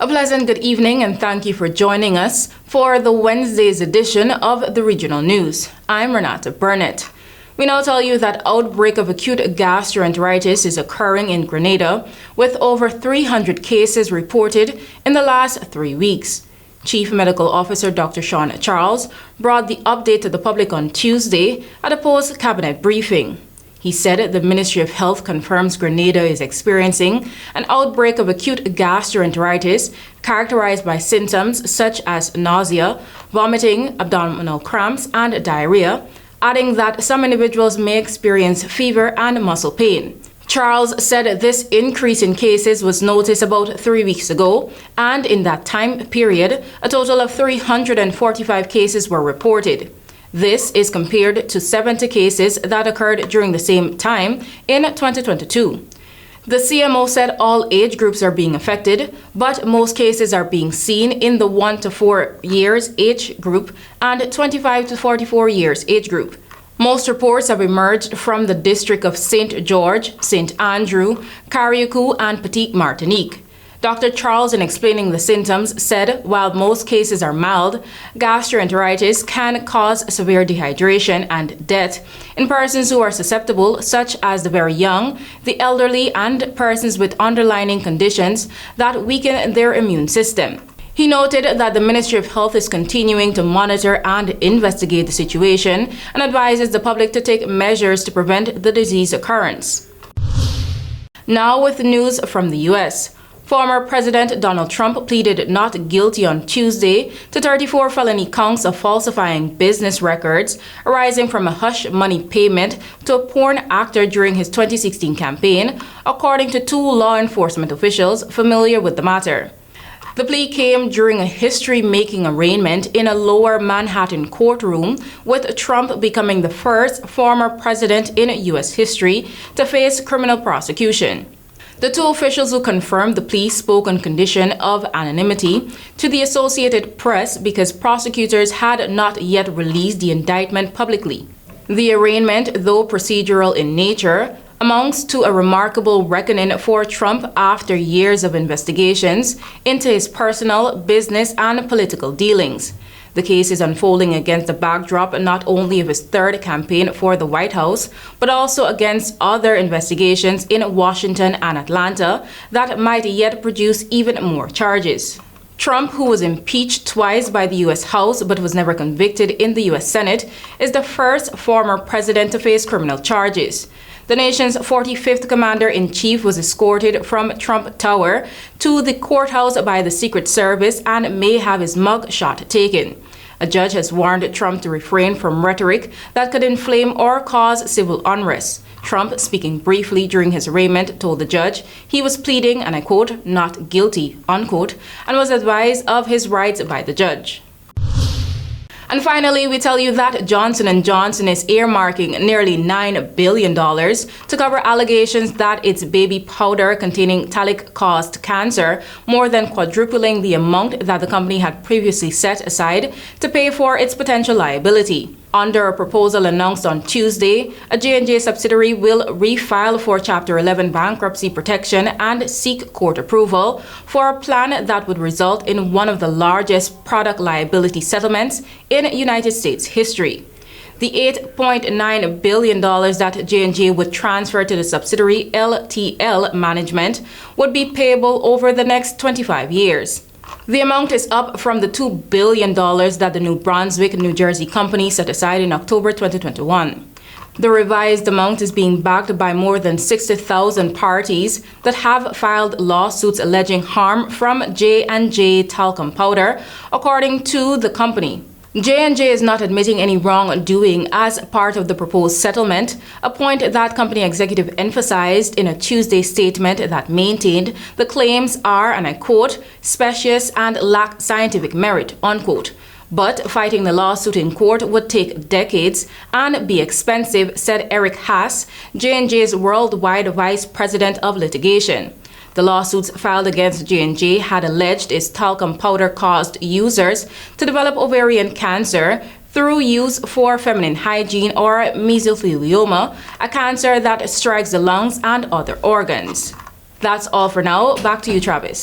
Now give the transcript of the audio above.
A pleasant good evening and thank you for joining us for the Wednesday's edition of the Regional News. I'm Renata Burnett. We now tell you that outbreak of acute gastroenteritis is occurring in Grenada with over 300 cases reported in the last 3 weeks. Chief Medical Officer Dr. Sean Charles brought the update to the public on Tuesday at a post-cabinet briefing. He said the Ministry of Health confirms Grenada is experiencing an outbreak of acute gastroenteritis characterized by symptoms such as nausea, vomiting, abdominal cramps, and diarrhea, adding that some individuals may experience fever and muscle pain. Charles said this increase in cases was noticed about 3 weeks ago, and in that time period, a total of 345 cases were reported. This is compared to 70 cases that occurred during the same time in 2022. The CMO said all age groups are being affected, but most cases are being seen in the 1 to 4 years age group and 25 to 44 years age group. Most reports have emerged from the district of St. George, St. Andrew, Carriacou, and Petite Martinique. Dr. Charles, in explaining the symptoms, said while most cases are mild, gastroenteritis can cause severe dehydration and death in persons who are susceptible, such as the very young, the elderly, and persons with underlying conditions that weaken their immune system. He noted that the Ministry of Health is continuing to monitor and investigate the situation and advises the public to take measures to prevent the disease occurrence. Now with news from the U.S. Former President Donald Trump pleaded not guilty on Tuesday to 34 felony counts of falsifying business records arising from a hush money payment to a porn actor during his 2016 campaign, according to 2 law enforcement officials familiar with the matter. The plea came during a history-making arraignment in a lower Manhattan courtroom, with Trump becoming the first former president in U.S. history to face criminal prosecution. The 2 officials who confirmed the plea spoke on condition of anonymity to the Associated Press because prosecutors had not yet released the indictment publicly. The arraignment, though procedural in nature, amounts to a remarkable reckoning for Trump after years of investigations into his personal, business, and political dealings. The case is unfolding against the backdrop not only of his 3rd campaign for the White House, but also against other investigations in Washington and Atlanta that might yet produce even more charges. Trump, who was impeached twice by the U.S. House but was never convicted in the U.S. Senate, is the first former president to face criminal charges. The nation's 45th commander-in-chief was escorted from Trump Tower to the courthouse by the Secret Service and may have his mug shot taken. A judge has warned Trump to refrain from rhetoric that could inflame or cause civil unrest. Trump, speaking briefly during his arraignment, told the judge he was pleading, and I quote, not guilty, unquote, and was advised of his rights by the judge. And finally, we tell you that Johnson & Johnson is earmarking nearly $9 billion to cover allegations that its baby powder containing talc caused cancer, more than quadrupling the amount that the company had previously set aside to pay for its potential liability. Under a proposal announced on Tuesday, a J&J subsidiary will refile for Chapter 11 bankruptcy protection and seek court approval for a plan that would result in one of the largest product liability settlements in United States history. The $8.9 billion that J&J would transfer to the subsidiary LTL management would be payable over the next 25 years. The amount is up from the $2 billion that the New Brunswick, New Jersey company set aside in October 2021. The revised amount is being backed by more than 60,000 parties that have filed lawsuits alleging harm from J&J talcum powder, according to the company. J&J is not admitting any wrongdoing as part of the proposed settlement, a point that company executive emphasized in a Tuesday statement that maintained the claims are, and I quote, specious and lack scientific merit, unquote. But fighting the lawsuit in court would take decades and be expensive, said Eric Haas, J&J's worldwide vice president of litigation. The lawsuits filed against J&J had alleged its talcum powder caused users to develop ovarian cancer through use for feminine hygiene or mesothelioma, a cancer that strikes the lungs and other organs. That's all for now. Back to you, Travis.